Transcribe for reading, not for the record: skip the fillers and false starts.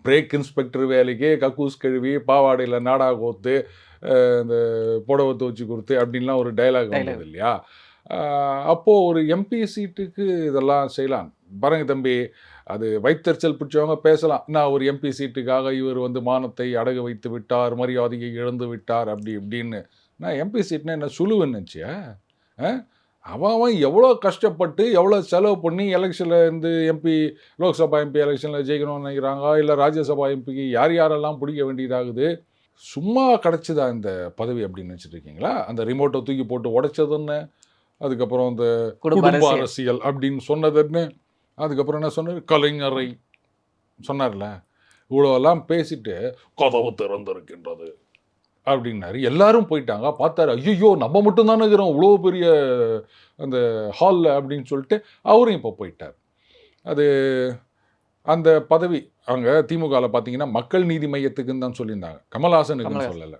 Break inspector வேலைக்கே கக்கூஸ் கழுவி பாவாடையில் நாடா கோத்து இந்த புடவை துவச்சி கொடுத்து அப்படின்லாம் ஒரு டைலாக் வந்தது இல்லையா? அப்போது ஒரு எம்பி சீட்டுக்கு இதெல்லாம் செய்யலாம். பாருங்க தம்பி, அது வயிற்றெரிச்சல் பிடிச்சவங்க பேசலாம். நான் ஒரு எம்பி சீட்டுக்காக இவர் வந்து மானத்தை அடகு வைத்து விட்டார், மரியாதையை இழந்து விட்டார் அப்படி இப்படின்னு. நான் எம்பி சீட்னா என்ன சுழுவுன்னு நினச்சியா? அவன் எவ்வளோ கஷ்டப்பட்டு எவ்வளோ செலவு பண்ணி எலெக்ஷனில் இருந்து எம்பி லோக்சபா எம்பி எலெக்ஷனில் ஜெயிக்கணும்னு நினைக்கிறாங்க, இல்லை ராஜ்யசபா எம்பிக்கு யார் யாரெல்லாம் பிடிக்க வேண்டியதாகுது. சும்மா கிடச்சிதா இந்த பதவி அப்படின்னு நினச்சிட்டு இருக்கீங்களா? அந்த ரிமோட்டை தூக்கி போட்டு உடைச்சதுன்னு, அதுக்கப்புறம் இந்த குடும்ப அரசியல் அப்படின்னு சொன்னதுன்னு, அதுக்கப்புறம் என்ன சொன்னார், கலைஞரை சொன்னார்ல, இவ்வளோலாம் பேசிட்டு கதவு திறந்திருக்கின்றது அப்படின்னாரு. எல்லாரும் போயிட்டாங்க. பார்த்தாரு, ஐயோ நம்ம மட்டும் தானே இருக்கிறோம் இவ்வளோ பெரிய அந்த ஹாலில் அப்படின்னு சொல்லிட்டு அவரும் இப்போ போயிட்டார். அது அந்த பதவி அங்கே திமுகவில் பார்த்தீங்கன்னா மக்கள் நீதி மையத்துக்குன்னு தான் சொல்லியிருந்தாங்க, கமல்ஹாசனுக்குன்னு சொல்லலை.